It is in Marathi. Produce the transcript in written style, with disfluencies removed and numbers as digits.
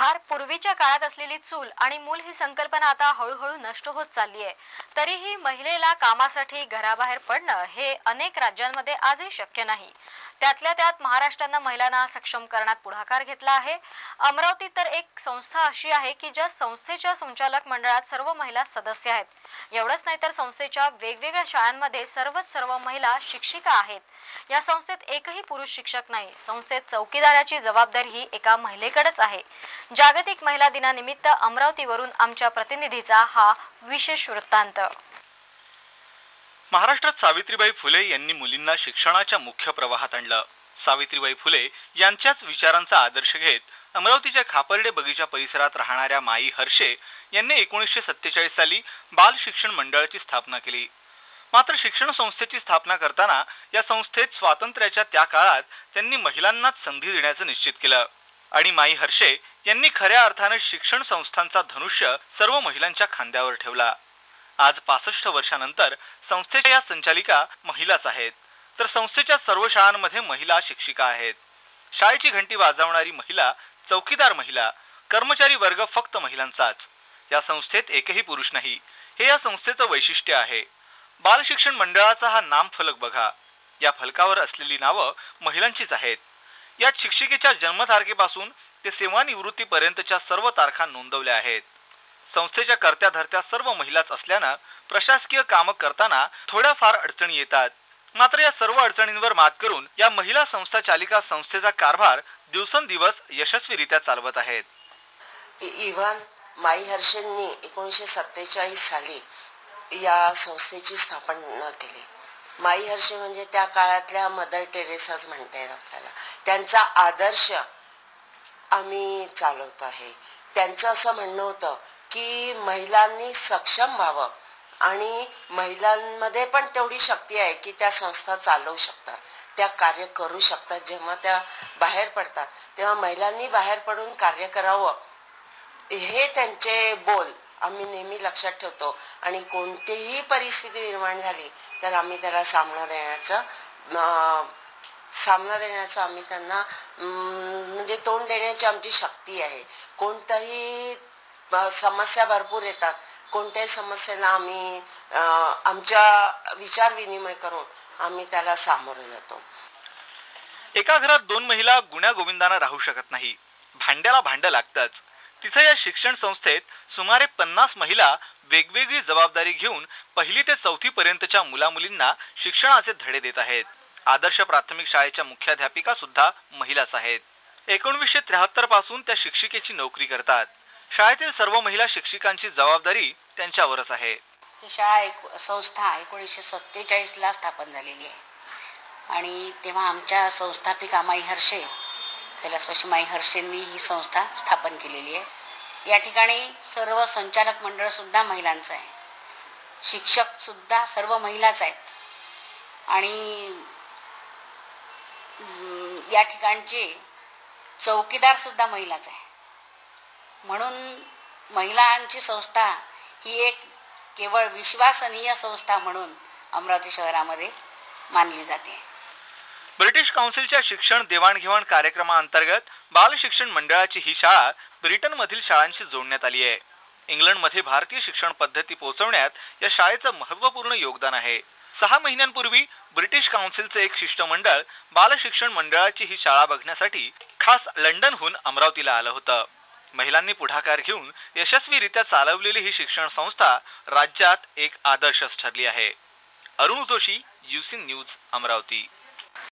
फार पूर्वीच्या काळात असलेली चूल आणि मूल ही संकल्पना आता हळूहळू नष्ट होत चालली आहे। तरीही महिलेला कामासाठी घराबाहेर पडणं हे अनेक राज्यांमध्ये आजही शक्य नाही। त्यातल्या त्यात महाराष्ट्रानं महिलांना सक्षम करण्यात पुढाकार घेतला आहे। अमरावतीत तर एक संस्था अशी आहे की ज्या संस्थेच्या संचालक मंडळात सर्व महिला सदस्य आहेत। एवढंच नाही तर संस्थेच्या वेगवेगळ्या शाळांमध्ये सर्व महिला शिक्षिका आहेत। या संस्थेत एकही पुरुष शिक्षक नाही। संस्थेत चौकीदाराची जबाबदारी ही एका महिलेकडेच आहे। जागतिक महिला दिनानिमित्त अमरावतीवरून आमच्या प्रतिनिधीचा हा विशेष वृत्तांत। महाराष्ट्रात सावित्रीबाई फुले यांनी मुलींना शिक्षणाच्या मुख्य प्रवाहात आणलं। सावित्रीबाई फुले यांच्याच विचारांचा आदर्श घेत अमरावतीच्या खापर्डे बगीचा परिसरात राहणाऱ्या माई हर्षे यांनी 1947 साली बाल शिक्षण मंडळाची स्थापना केली। मात्र शिक्षण संस्थेची स्थापना करताना या संस्थेत स्वातंत्र्याच्या त्या काळात त्यांनी महिलांनाच संधी देण्याचं निश्चित केलं आणि माई हर्षे यांनी खऱ्या अर्थाने शिक्षण संस्थांचा धनुष्य सर्व महिलांच्या खांद्यावर ठेवला। आज 65 वर्षांनंतर संस्थेच्या या संचालिका महिलाच आहेत, तर संस्थेच्या सर्व शाळांमध्ये महिला शिक्षिका आहेत। शाळेची घंटी वाजवणारी महिला, चौकीदार महिला, कर्मचारी वर्ग फक्त महिलांचाच। या संस्थेत एकही पुरुष नाही, हे या संस्थेचं वैशिष्ट्य आहे। बाल शिक्षण मंडळाचा हा नाम फलक बघा, या फलकावर असलेली नावं महिलांचीच आहेत। यात शिक्षिकेच्या जन्मतारखेपासून ते सेवानिवृत्तीपर्यंतच्या सर्व तारखा नोंदवल्या आहेत। संस्थेच्या कर्त्या धर्त्या सर्व महिलाच असल्यानं प्रशासकीय कामं करताना थोड्याफार अडचणी येतात। मात्र या सर्व अडचणींवर मात करून या महिला संस्था चालिका संस्थेचा कारभार दिवसेंदिवस यशस्वीरित्या चालवत आहेत। इव्हन माई हर्षेंनी 1947 साली या संस्थेची स्थापना केली। माई हर्षे म्हणजे त्या काळातल्या मदर टेरेसाच म्हणता येईल आपल्याला। त्यांचा आदर्श आम्ही चालवत आहे। त्यांचं असं म्हणणं होतं की महिलांनी सक्षम व्हावं आणि महिलांमध्ये पण तेवढी शक्ती आहे की त्या संस्था चालवू शकतात, त्या कार्य करू शकतात। जेव्हा त्या बाहेर पडतात तेव्हा महिलांनी बाहेर पडून कार्य करावं, हे त्यांचे बोल आम्ही नेहमी लक्षात ठेवतो आणि कोणतीही परिस्थिती निर्माण झाली तर आम्ही त्याला सामना देण्याचं आम्ही त्यांना म्हणजे तोंड देण्याची आमची शक्ती आहे। कोणताही समस्या भरपूर येतात, कोणत्याही समस्येला आम्ही आमच्या विचार विनिमय करून आम्ही त्याला सामोरे जातो। एका घरात 2 महिला गुण्या गोविंदाने राहू शकत नाही, भांड्याला भांडं लागतंच। तिथे या शिक्षण संस्थेत सुमारे 50 महिला वेगवेगळी जबाबदारी घेऊन 1ली ते 4थी पर्यंतच्या मुलामुलींना शिक्षणाचे धडे देत आहेत। आदर्श प्राथमिक शाळेच्या मुख्याध्यापिका सुद्धा महिलाच आहेत। 1973 पासून त्या शिक्षिकेची नोकरी करतात। शाळेतील सर्व महिला शिक्षिकांची जबाबदारी त्यांच्यावरच आहे। ही शाळा संस्था 1947 ला स्थापन झालेली आहे आणि तेव्हा आमच्या संस्थापिका माई हर्षे, कैलासवासी माई हर्षेंनी ही संस्था स्थापन केलेली आहे। या ठिकाणी सर्व संचालक मंडळ सुद्धा महिलांचं आहे, शिक्षक सुद्धा सर्व महिलाच आहेत आणि या ठिकाणचे चौकीदार सुद्धा महिलाच आहे। म्हणून महिलांची संस्था ही एक केवळ विश्वसनीय संस्था म्हणून अमरावती शहरामध्ये मानली जाते। ब्रिटिश काउन्सिलच्या शिक्षण देवाणघेवाण कार्यक्रमाअंतर्गत बाल शिक्षण मंडळाची ही शाळा ब्रिटनमधील शाळांशी जोडण्यात आली आहे। इंग्लंडमध्ये भारतीय शिक्षण पद्धती पोहोचवण्यात या शाळेचं महत्त्वपूर्ण योगदान आहे। 6 महिन्यांपूर्वी ब्रिटिश काउन्सिलचे एक शिष्टमंडळ बाल शिक्षण मंडळाची ही शाळा बघण्यासाठी खास लंडनहून अमरावतीला आलं होतं। महिलांनी पुढाकार घेऊन यशस्वीरित्या चालवलेली ही शिक्षण संस्था राज्यात एक आदर्शच ठरली आहे। Arun Joshi, UC news, Amravati.